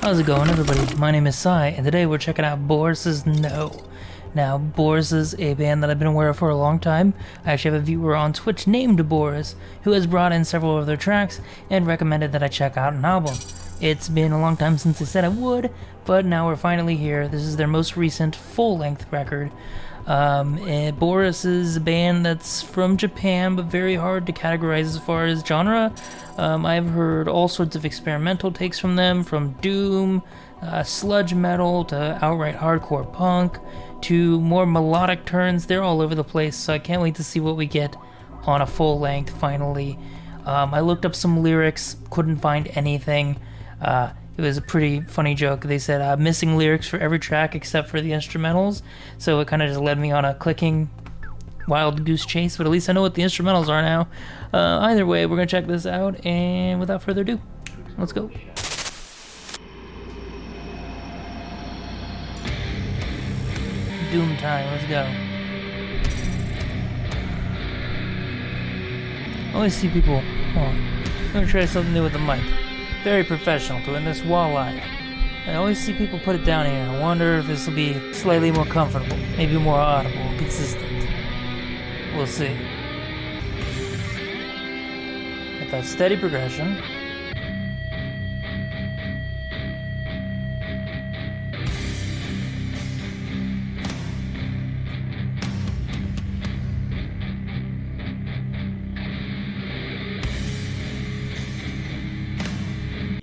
How's it going, everybody? My name is Sai, and today we're checking out Boris's No. Now, Boris is a band that I've been aware of for a long time. I actually have a viewer on Twitch named Boris, who has brought in several of their tracks and recommended that I check out an album. It's been a long time since I said I would, but now we're finally here. This is their most recent full-length record. And Boris is a band that's from Japan, but very hard to categorize as far as genre. I've heard all sorts of experimental takes from them, from doom, sludge metal, to outright hardcore punk, to more melodic turns. They're all over the place, so I can't wait to see what we get on a full length finally. I looked up some lyrics, couldn't find anything. It was a pretty funny joke. They said missing lyrics for every track except for the instrumentals, so it kind of just led me on a clicking wild goose chase, but at least I know what the instrumentals are now. Either way, we're gonna check this out, and without further ado, let's go. Doom time, let's go. I always see people, hold on, I'm gonna try something new with the mic. Very professional, doing this walleye. I always see people put it down here. I wonder if this will be slightly more comfortable, maybe more audible, consistent. We'll see. Get that steady progression.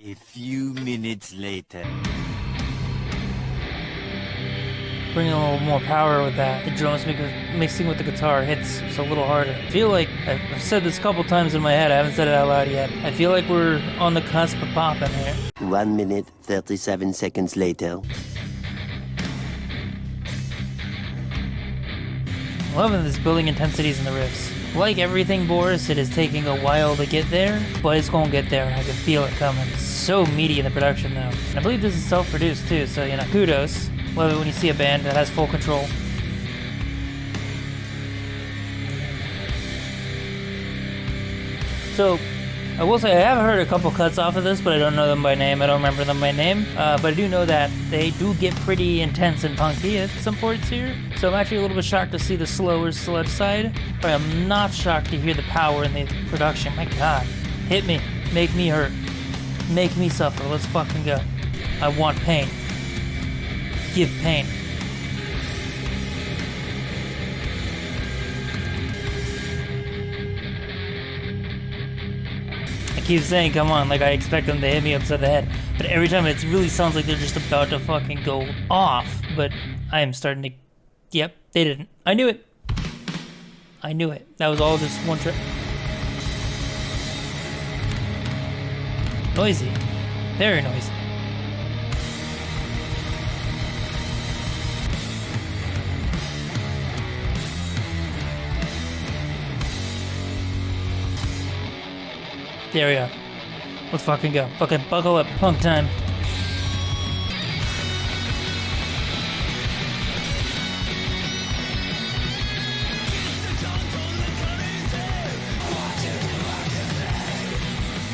A few minutes later. Bringing a little more power with that. The drums mixing with the guitar hits just a little harder. I feel like, I've said this a couple times in my head, I haven't said it out loud yet. I feel like we're on the cusp of popping here. 1 minute, 37 seconds later. Loving this building intensities in the riffs. Like everything Boris, it is taking a while to get there, but it's gonna get there and I can feel it coming. It's so meaty in the production now. And I believe this is self-produced too, so you know, kudos. Love it when you see a band that has full control. So, I will say I have heard a couple cuts off of this, but I don't know them by name. I don't remember them by name. But I do know that they do get pretty intense and punky at some points here. So I'm actually a little bit shocked to see the slower sludge side, but I'm not shocked to hear the power in the production. My God. Hit me. Make me hurt. Make me suffer. Let's fucking go. I want pain. Give pain. I keep saying, come on, like I expect them to hit me upside the head. But every time it really sounds like they're just about to fucking go off. But I am starting to... Yep, they didn't. I knew it. I knew it. That was all just one trip. Noisy. Very noisy. There we go. Let's fucking go. Fucking buckle up. Punk time.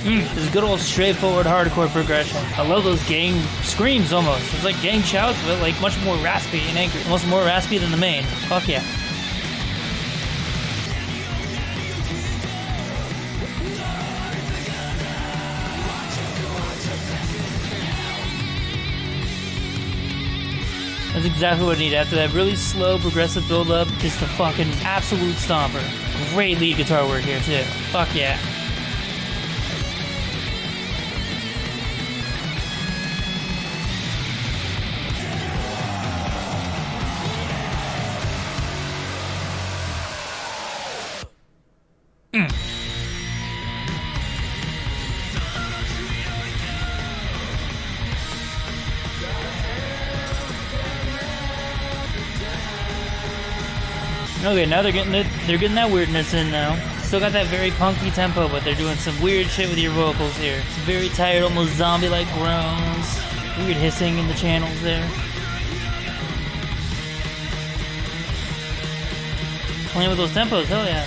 This is good old straightforward hardcore progression. I love those gang screams almost. It's like gang shouts, but like much more raspy and angry. Almost more raspy than the main. Fuck yeah. That's exactly what I need. After that really slow, progressive build-up, just a fucking absolute stomper. Great lead guitar work here, too. Fuck yeah. Okay, now they're getting that weirdness in now. Still got that very punky tempo, but they're doing some weird shit with your vocals here. It's very tired, almost zombie-like groans. Weird hissing in the channels there. Playing with those tempos, hell yeah.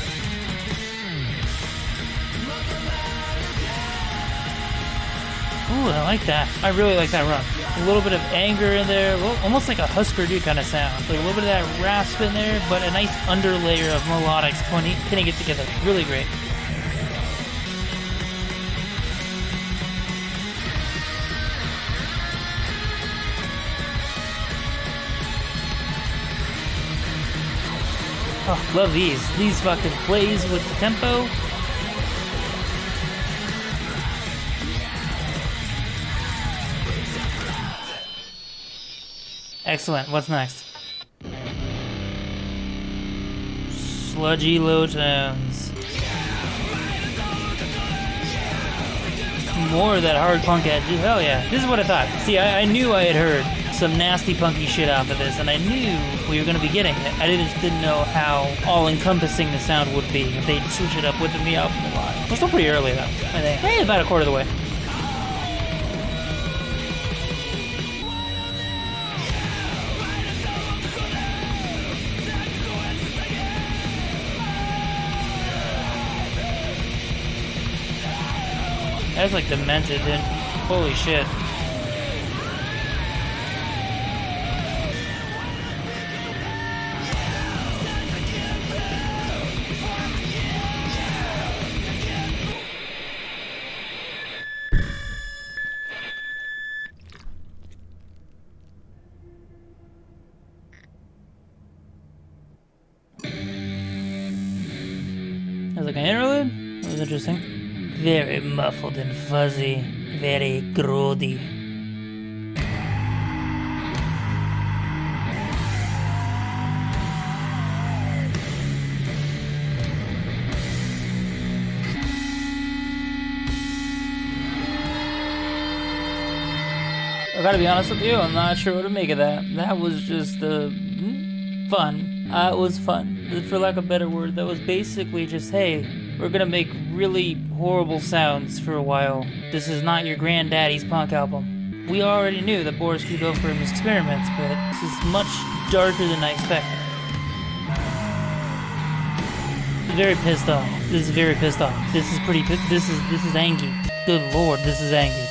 Ooh, I like that. I really like that run. A little bit of anger in there, almost like a Husker Du kind of sound. Like a little bit of that rasp in there, but a nice underlayer of melodics pinning it together. Really great. Oh, love these. These fucking plays with the tempo. Excellent. What's next? Sludgy low tones. More of that hard punk edge. Hell yeah. This is what I thought. See, I knew I had heard some nasty punky shit off of this, and I knew we were going to be getting it. I just didn't know how all-encompassing the sound would be if they'd switch it up within the album a lot. We're still pretty early, though, I think. Hey, about a quarter of the way. That's like demented, dude. Holy shit. That was like an interlude? That was interesting. Very muffled and fuzzy, very grody. I gotta be honest with you, I'm not sure what to make of that. That was just fun. It was fun. For lack of a better word, that was basically just, hey, we're gonna make really horrible sounds for a while. This is not your granddaddy's punk album. We already knew that Boris could go for his experiments, but this is much darker than I expected. Very pissed off. This is very pissed off. This is pretty. This is angry. Good lord, this is angry.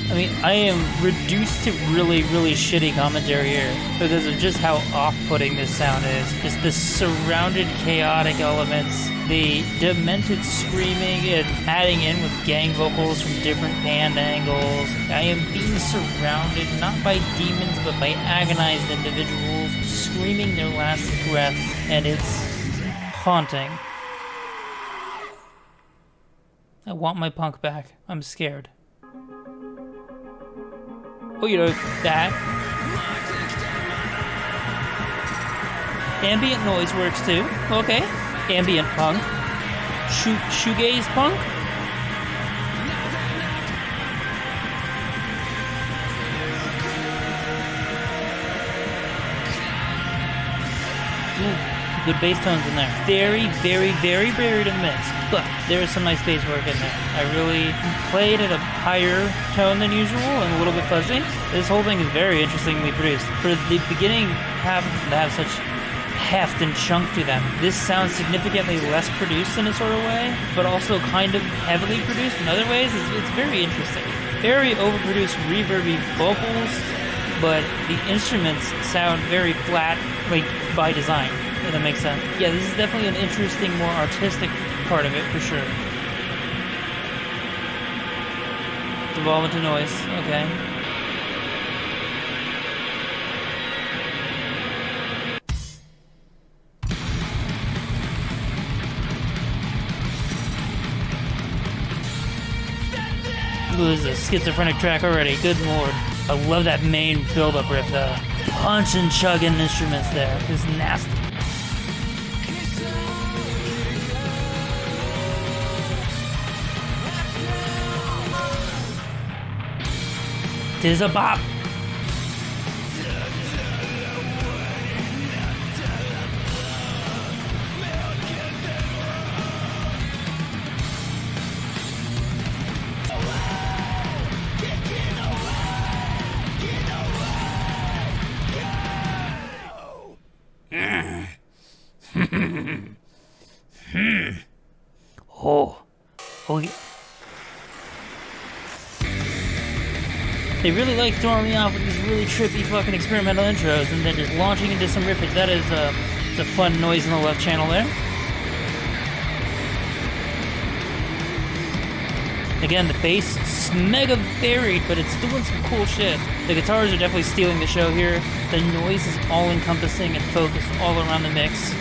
I mean, I am reduced to really, really shitty commentary here because of just how off-putting this sound is. Just the surrounded chaotic elements, the demented screaming and adding in with gang vocals from different band angles. I am being surrounded not by demons but by agonized individuals screaming their last breaths, and it's haunting. I want my punk back. I'm scared. Oh, you know, that. Ambient noise works too. Okay. Ambient punk. Shoegaze punk. Ooh, good bass tones in there. Very, very, very buried in the mix. But there is some nice bass work in there. I really played at a higher tone than usual and a little bit fuzzy. This whole thing is very interestingly produced. For the beginning have to have such heft and chunk to them. This sounds significantly less produced in a sort of way, but also kind of heavily produced in other ways. It's very interesting. Very overproduced, reverby vocals, but the instruments sound very flat, like by design, if that makes sense. Yeah, this is definitely an interesting, more artistic part of it, for sure. Devolve into noise, okay. Ooh, this is a schizophrenic track already, good lord. I love that main build-up riff though. Punch and chugging instruments there, it's nasty. Tis a bop. Oh, yeah. They really like throwing me off with these really trippy fucking experimental intros and then just launching into some riffage. That is it's a fun noise in the left channel there. Again, the bass is mega varied, but it's doing some cool shit. The guitars are definitely stealing the show here. The noise is all-encompassing and focused all around the mix.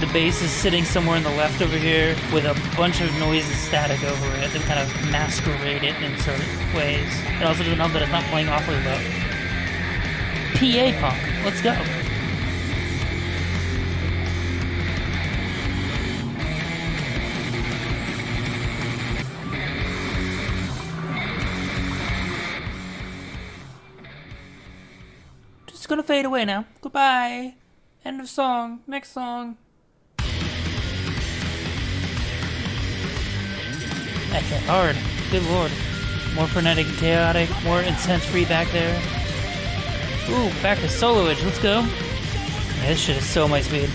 The bass is sitting somewhere in the left over here with a bunch of noise and static over it that kind of masquerade it in certain ways. It also doesn't help that it's not playing awfully low. PA punk, let's go. Just gonna fade away now. Goodbye. End of song. Next song. That hit hard. Good lord. More frenetic and chaotic. More intense free back there. Ooh, back to soloage. Let's go. Yeah, this shit is so my speed.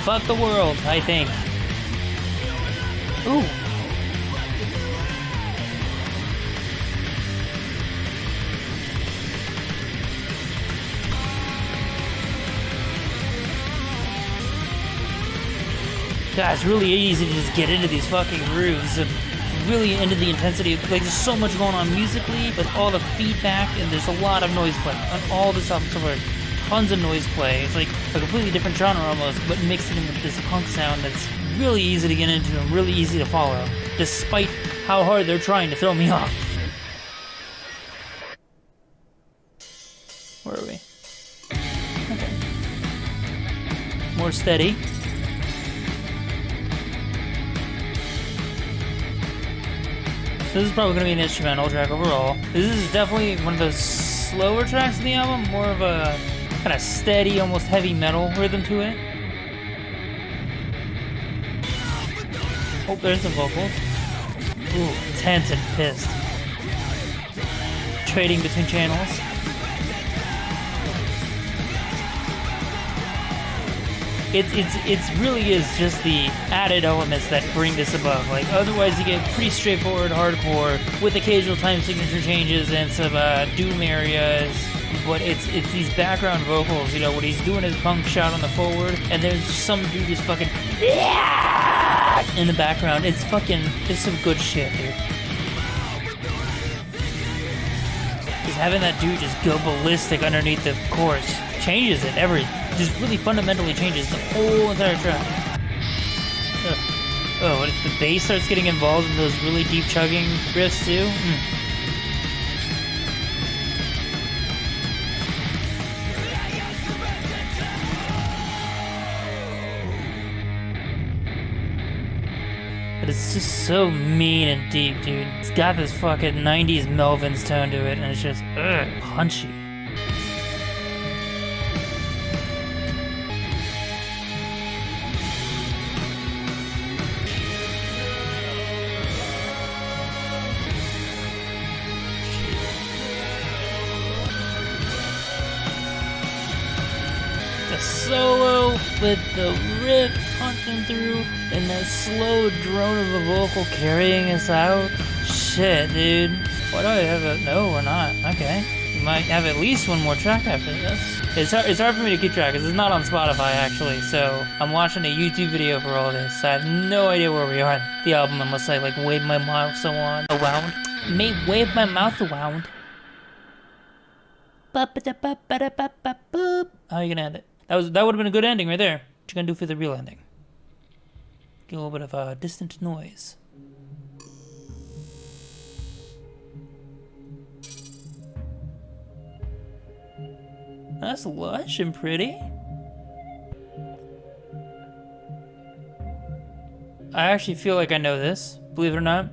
Fuck the world, I think. Ooh. God, it's really easy to just get into these fucking grooves and really into the intensity. Like, there's so much going on musically with all the feedback, and there's a lot of noise play on all this album so far. Tons of noise play. It's like a completely different genre almost, but mixed in with this punk sound that's really easy to get into and really easy to follow, despite how hard they're trying to throw me off. Where are we? Okay. More steady. So this is probably going to be an instrumental track overall. This is definitely one of the slower tracks in the album, more of a kind of steady, almost heavy metal rhythm to it. Oh, there's some vocals. Ooh, tense and pissed. Trading between channels. It really is just the added elements that bring this above. Like, otherwise you get pretty straightforward hardcore with occasional time signature changes and some doom areas. But it's these background vocals, you know, when he's doing his punk shout on the forward, and there's some dude just fucking in the background. It's some good shit, dude. Just having that dude just go ballistic underneath the chorus changes it, just really fundamentally changes the whole entire track. Oh, what if the bass starts getting involved in those really deep chugging riffs too? But it's just so mean and deep, dude. It's got this fucking 90s Melvins tone to it, and it's just, punchy. The solo with the riff punching through and that slow drone of a vocal carrying us out. Shit, dude. Why do I have a... No, we're not. Okay. We might have at least one more track after this. It's hard for me to keep track because it's not on Spotify, actually. So I'm watching a YouTube video for all this. So I have no idea where we are in the album unless I, like, wave my mouth around. Wave my mouth around. How are you gonna end it? That would have been a good ending right there. What you gonna do for the real ending? Get a little bit of distant noise. That's lush and pretty. I actually feel like I know this, believe it or not.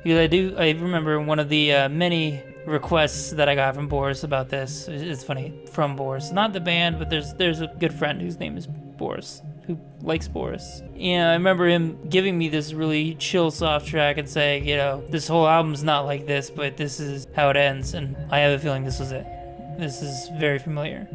Because I remember one of the many requests that I got from Boris about this. It's funny, from Boris. Not the band, but there's a good friend whose name is Boris, who likes Boris. And I remember him giving me this really chill, soft track and saying, you know, this whole album's not like this, but this is how it ends. And I have a feeling this was it. This is very familiar.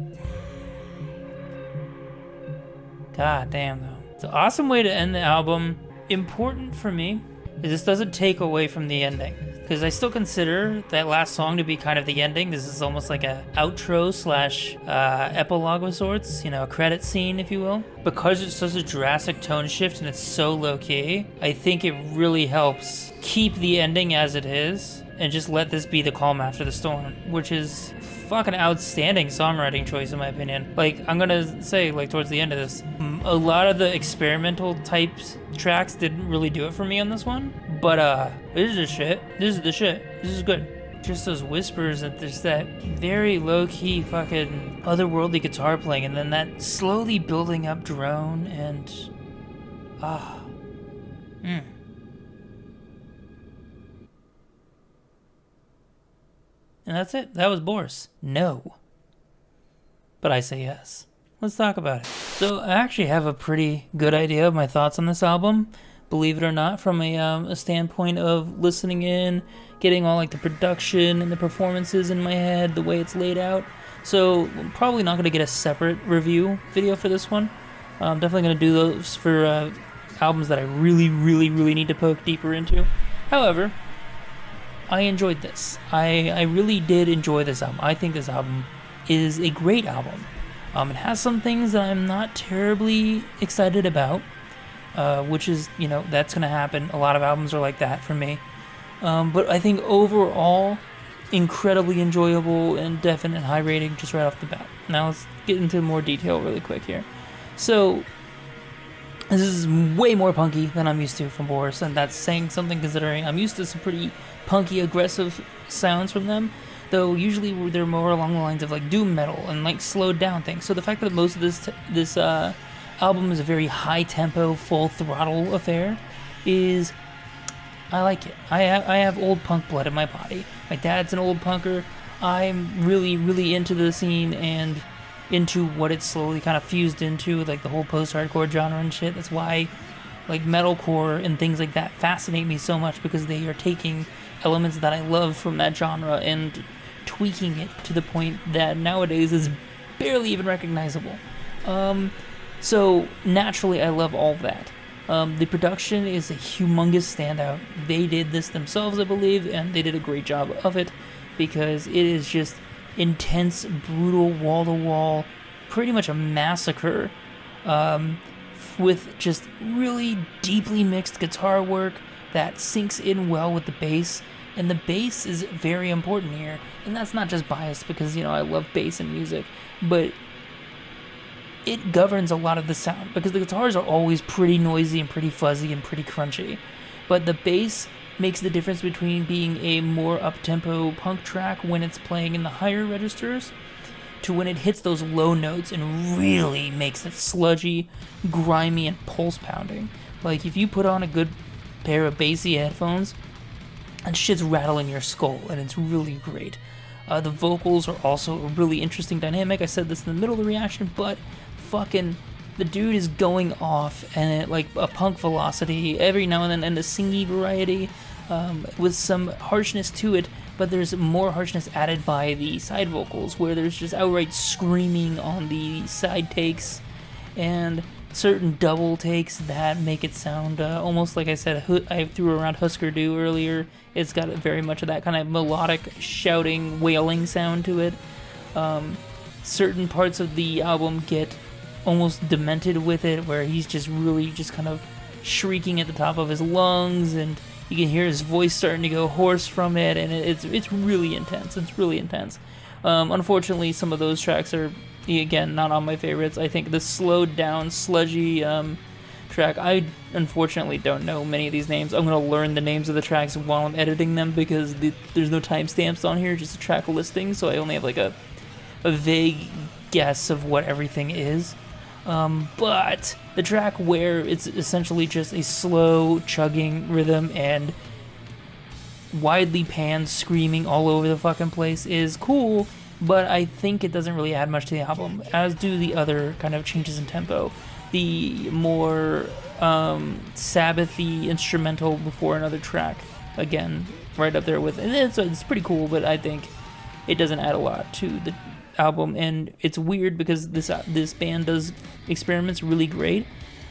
God damn, though. It's an awesome way to end the album. Important for me is this doesn't take away from the ending, because I still consider that last song to be kind of the ending. This is almost like a outro slash epilogue of sorts, a credit scene, if you will. Because it's such a drastic tone shift and it's so low key, I think it really helps keep the ending as it is and just let this be the calm after the storm, which is fucking outstanding songwriting choice in my opinion. Like, I'm gonna say, like, towards the end of this, a lot of the experimental types tracks didn't really do it for me on this one, but this is the shit. This is the shit. This is good. Just those whispers and there's that very low-key fucking otherworldly guitar playing, and then that slowly building up drone and And that's it. That was Boris. No. But I say yes. Let's talk about it. So I actually have a pretty good idea of my thoughts on this album, believe it or not, from a standpoint of listening in, getting all like the production and the performances in my head, the way it's laid out. So I'm probably not going to get a separate review video for this one. I'm definitely going to do those for albums that I really, really, really need to poke deeper into. However, I enjoyed this. I really did enjoy this album. I think this album is a great album. It has some things that I'm not terribly excited about, which is, that's going to happen. A lot of albums are like that for me. But I think overall, incredibly enjoyable and definite high rating just right off the bat. Now let's get into more detail really quick here. So, this is way more punky than I'm used to from Boris, and that's saying something considering I'm used to some pretty punky, aggressive sounds from them, though usually they're more along the lines of like doom metal and like slowed down things. So the fact that most of this album is a very high tempo, full throttle affair is, I like it. I have old punk blood in my body. My dad's an old punker. I'm really, really into the scene and into what it's slowly kind of fused into, like the whole post-hardcore genre and shit. That's why like metalcore and things like that fascinate me so much, because they are taking elements that I love from that genre and tweaking it to the point that nowadays is barely even recognizable. So naturally I love all of that. The production is a humongous standout. They did this themselves, I believe, and they did a great job of it, because it is just intense, brutal, wall-to-wall, pretty much a massacre, with just really deeply mixed guitar work that sinks in well with the bass. And the bass is very important here, and that's not just biased because, I love bass in music, but it governs a lot of the sound, because the guitars are always pretty noisy and pretty fuzzy and pretty crunchy, but the bass makes the difference between being a more up-tempo punk track when it's playing in the higher registers to when it hits those low notes and really makes it sludgy, grimy, and pulse-pounding. Like, if you put on a good pair of bassy headphones, and shit's rattling your skull, and it's really great. The vocals are also a really interesting dynamic. I said this in the middle of the reaction, but fucking the dude is going off, and like a punk velocity every now and then, and a singy variety with some harshness to it, but there's more harshness added by the side vocals, where there's just outright screaming on the side takes, and certain double takes that make it sound almost like I said, I threw around Husker Du earlier. It's got very much of that kind of melodic, shouting, wailing sound to it. Certain parts of the album get almost demented with it, where he's just really just kind of shrieking at the top of his lungs, and you can hear his voice starting to go hoarse from it, and it's really intense. It's really intense. Unfortunately, some of those tracks are, again, not on my favorites. I think the slowed down, sludgy track, I unfortunately don't know many of these names. I'm going to learn the names of the tracks while I'm editing them, because there's no timestamps on here, just a track listing, so I only have like a vague guess of what everything is. But the track where it's essentially just a slow chugging rhythm and widely panned screaming all over the fucking place is cool, but I think it doesn't really add much to the album, as do the other kind of changes in tempo. The more Sabbath-y instrumental before another track, again, right up there with it. It's pretty cool, but I think it doesn't add a lot to the album, and it's weird because this band does experiments really great,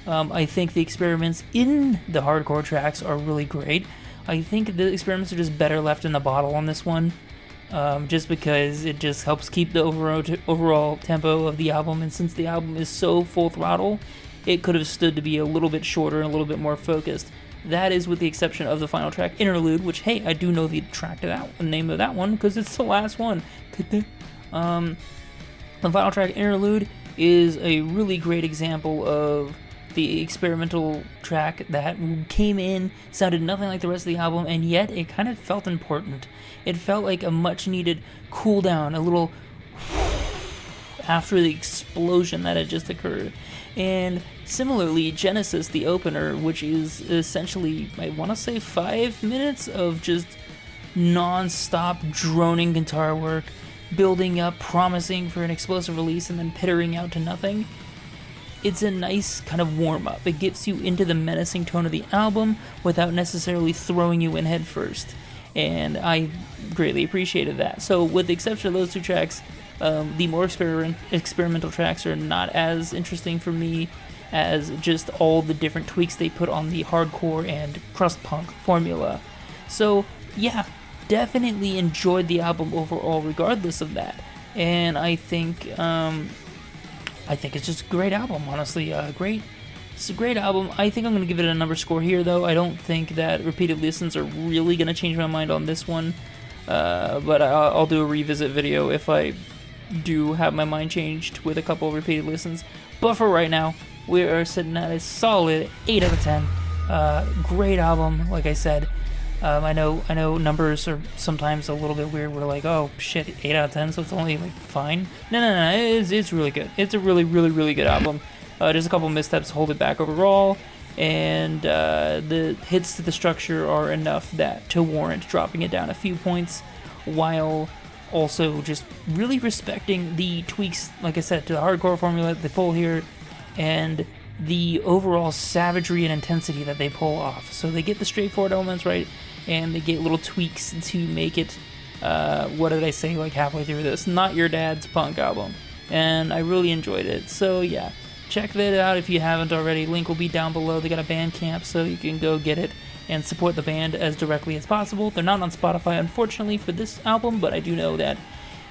I think the experiments in the hardcore tracks are really great. I think the experiments are just better left in the bottle on this one, just because it just helps keep the overall tempo of the album, and since the album is so full throttle, it could have stood to be a little bit shorter and a little bit more focused. That is with the exception of the final track, Interlude, which, hey, I do know the name of that one, because it's the last one. The final track, Interlude, is a really great example of the experimental track that came in, sounded nothing like the rest of the album, and yet it kind of felt important. It felt like a much-needed cool down, a little after the explosion that had just occurred. And similarly, Genesis, the opener, which is essentially, I want to say 5 minutes of just non-stop droning guitar work, building up, promising for an explosive release, and then pittering out to nothing. It's a nice kind of warm-up. It gets you into the menacing tone of the album without necessarily throwing you in head first, and I greatly appreciated that. So with the exception of those two tracks, the more experimental tracks are not as interesting for me as just all the different tweaks they put on the hardcore and crust punk formula. So yeah, definitely enjoyed the album overall regardless of that, and I think it's just a great album, honestly. It's a great album. I think I'm going to give it a number score here, though. I don't think that repeated listens are really going to change my mind on this one, but I'll do a revisit video if I do have my mind changed with a couple of repeated listens. But for right now, we are sitting at a solid 8 out of 10. Great album, like I said. I know numbers are sometimes a little bit weird. We're like, oh shit, 8 out of 10, so it's only like fine. No, it's really good. It's a really, really, really good album. Just a couple missteps hold it back overall, and the hits to the structure are enough to warrant dropping it down a few points, while also just really respecting the tweaks, like I said, to the hardcore formula that they pull here, and the overall savagery and intensity that they pull off. So they get the straightforward elements right, and they get little tweaks to make it, what did I say, like halfway through this? Not your dad's punk album. And I really enjoyed it. So yeah, check that out if you haven't already. Link will be down below. They got a Bandcamp, so you can go get it and support the band as directly as possible. They're not on Spotify, unfortunately, for this album, but I do know that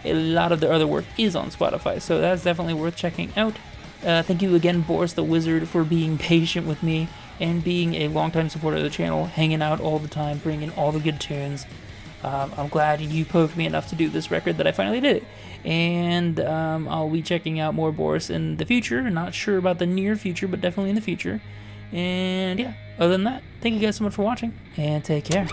a lot of their other work is on Spotify, so that's definitely worth checking out. Thank you again, Boris the Wizard, for being patient with me and being a longtime supporter of the channel, hanging out all the time, bringing all the good tunes. I'm glad you poked me enough to do this record that I finally did it. And I'll be checking out more Boris in the future. Not sure about the near future, but definitely in the future. And yeah, other than that, thank you guys so much for watching, and take care.